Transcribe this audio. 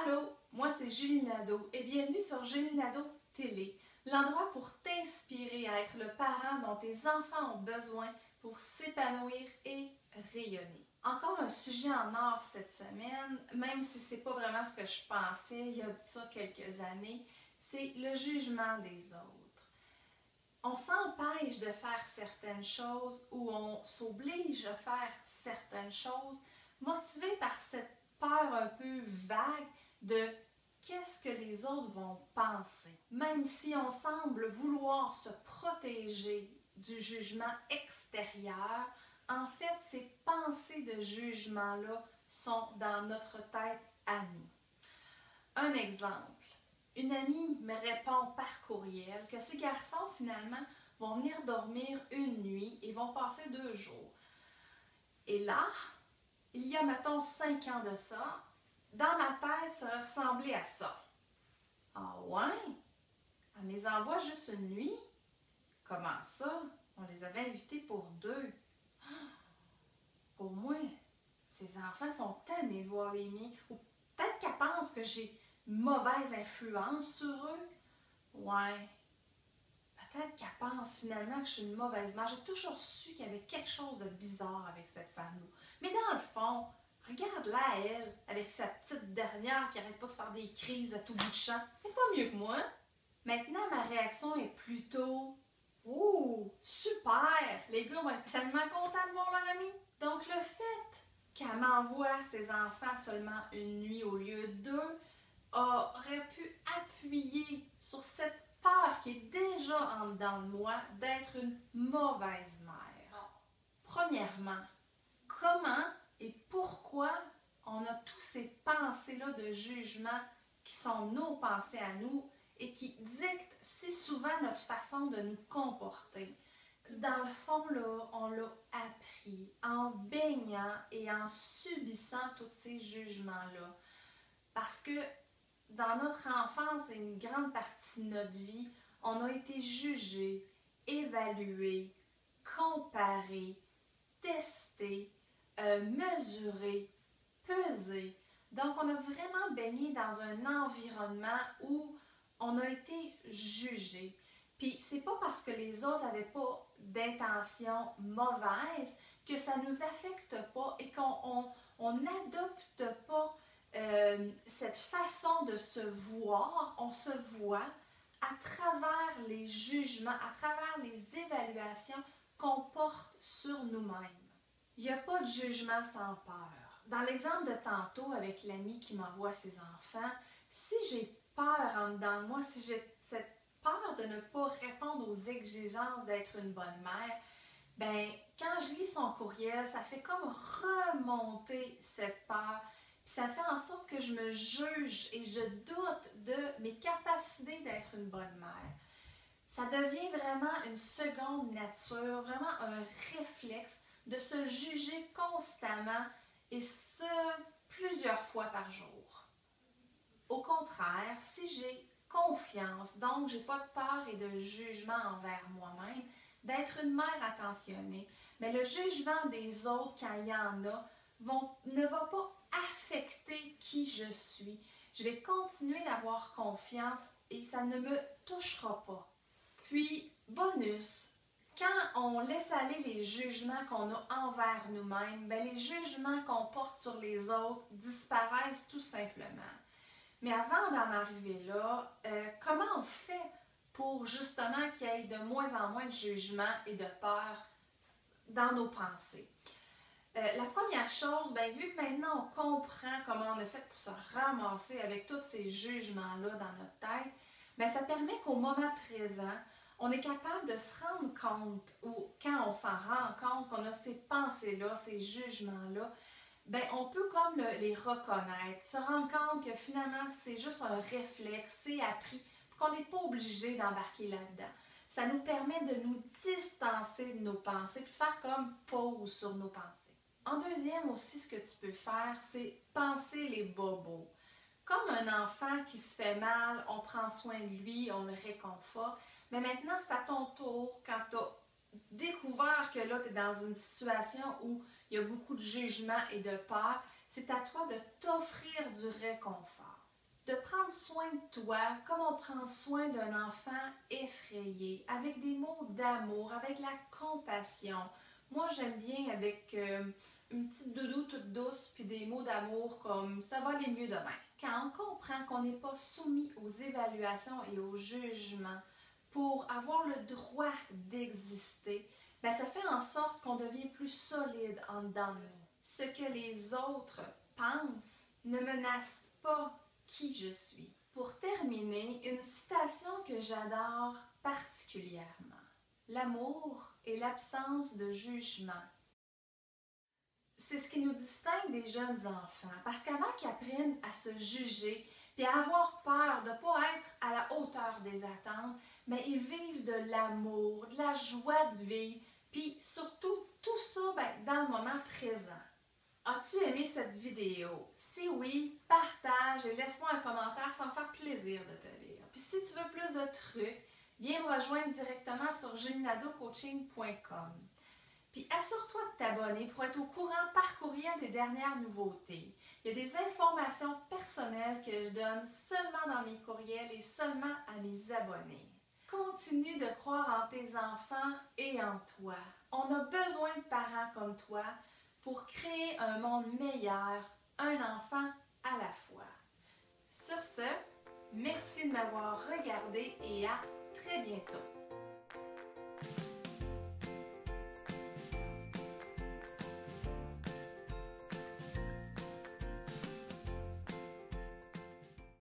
Allô, moi c'est Julie Nadeau et bienvenue sur Julie Nadeau Télé, l'endroit pour t'inspirer à être le parent dont tes enfants ont besoin pour s'épanouir et rayonner. Encore un sujet en or cette semaine, même si c'est pas vraiment ce que je pensais il y a de ça quelques années, c'est le jugement des autres. On s'empêche de faire certaines choses ou on s'oblige à faire certaines choses, motivé par cette peur un peu vague de qu'est-ce que les autres vont penser. Même si on semble vouloir se protéger du jugement extérieur, en fait, ces pensées de jugement-là sont dans notre tête à nous. Un exemple. Une amie me répond par courriel que ses garçons, finalement, vont venir dormir une nuit et vont passer 2 jours. Et là, il y a, mettons, 5 ans de ça, dans ma tête, ça aurait ressemblé à ça. Ah ouais? Elle les envoie juste une nuit? Comment ça? On les avait invités pour 2. Pour moi, ces enfants sont tannés de voir les miens. Ou peut-être qu'elle pense que j'ai une mauvaise influence sur eux. Ouais. Peut-être qu'elle pense finalement que je suis une mauvaise mère. J'ai toujours su qu'il y avait quelque chose de bizarre avec cette femme-là. Mais dans le fond, regarde-la elle, avec sa petite dernière qui n'arrête pas de faire des crises à tout bout de champ. Elle n'est pas mieux que moi. Maintenant, ma réaction est plutôt « Oh, super! Les gars vont être tellement contents de voir leur ami! » Donc le fait qu'elle m'envoie ses enfants seulement une nuit au lieu de 2 aurait pu appuyer sur cette peur qui est déjà en dedans de moi d'être une mauvaise mère. Premièrement, comment et pourquoi on a tous ces pensées-là de jugement qui sont nos pensées à nous et qui dictent si souvent notre façon de nous comporter. Dans le fond, là, on l'a appris en baignant et en subissant tous ces jugements-là. Parce que dans notre enfance et une grande partie de notre vie, on a été jugé, évalué, comparé, testé, mesuré, pesé. Donc, on a vraiment baigné dans un environnement où on a été jugé. Puis, c'est pas parce que les autres n'avaient pas d'intention mauvaise que ça nous affecte pas et qu'on n'adopte pas cette façon de se voir. On se voit à travers les jugements, à travers les évaluations qu'on porte sur nous-mêmes. Il n'y a pas de jugement sans peur. Dans l'exemple de tantôt avec l'ami qui m'envoie ses enfants, si j'ai peur en dedans de moi, si j'ai cette peur de ne pas répondre aux exigences d'être une bonne mère, ben quand je lis son courriel, ça fait comme remonter cette peur. Puis ça fait en sorte que je me juge et je doute de mes capacités d'être une bonne mère. Ça devient vraiment une seconde nature, vraiment un réflexe de se juger constamment et ce, plusieurs fois par jour. Au contraire, si j'ai confiance, donc j'ai pas de peur et de jugement envers moi-même, d'être une mère attentionnée, mais le jugement des autres, quand il y en a, ne va pas affecter qui je suis. Je vais continuer d'avoir confiance et ça ne me touchera pas. Puis, bonus, quand on laisse aller les jugements qu'on a envers nous-mêmes, ben les jugements qu'on porte sur les autres disparaissent tout simplement. Mais avant d'en arriver là, comment on fait pour justement qu'il y ait de moins en moins de jugements et de peur dans nos pensées? La première chose, ben, vu que maintenant on comprend comment on a fait pour se ramasser avec tous ces jugements-là dans notre tête, ben, ça permet qu'au moment présent, on est capable de se rendre compte, ou quand on s'en rend compte qu'on a ces pensées-là, ces jugements-là, ben, on peut comme les reconnaître, se rendre compte que finalement c'est juste un réflexe, c'est appris, qu'on n'est pas obligé d'embarquer là-dedans. Ça nous permet de nous distancer de nos pensées, puis de faire comme pause sur nos pensées. En deuxième aussi, ce que tu peux faire, c'est penser les bobos. Comme un enfant qui se fait mal, on prend soin de lui, on le réconforte. Mais maintenant, c'est à ton tour, quand tu as découvert que là, tu es dans une situation où il y a beaucoup de jugement et de peur, c'est à toi de t'offrir du réconfort. de prendre soin de toi comme on prend soin d'un enfant effrayé, avec des mots d'amour, avec la compassion. Moi, j'aime bien avec une petite doudou toute douce puis des mots d'amour comme ça va aller mieux demain. Quand on comprend qu'on n'est pas soumis aux évaluations et aux jugements pour avoir le droit d'exister, ben ça fait en sorte qu'on devient plus solide en dedans de nous. Ce que les autres pensent ne menace pas qui je suis. Pour terminer, une citation que j'adore particulièrement. L'amour est l'absence de jugement. C'est ce qui nous distingue des jeunes enfants, parce qu'avant qu'ils apprennent à se juger et à avoir peur de ne pas être à la hauteur des attentes, mais ils vivent de l'amour, de la joie de vivre, puis surtout tout ça dans le moment présent. As-tu aimé cette vidéo? Si oui, partage et laisse-moi un commentaire, ça va me faire plaisir de te lire. Puis si tu veux plus de trucs, viens me rejoindre directement sur julienadeaucoaching.com. Puis assure-toi de t'abonner pour être au courant par courriel des dernières nouveautés. Il y a des informations personnelles que je donne seulement dans mes courriels et seulement à mes abonnés. Continue de croire en tes enfants et en toi. On a besoin de parents comme toi pour créer un monde meilleur, un enfant à la fois. Sur ce, merci de m'avoir regardé et à très bientôt.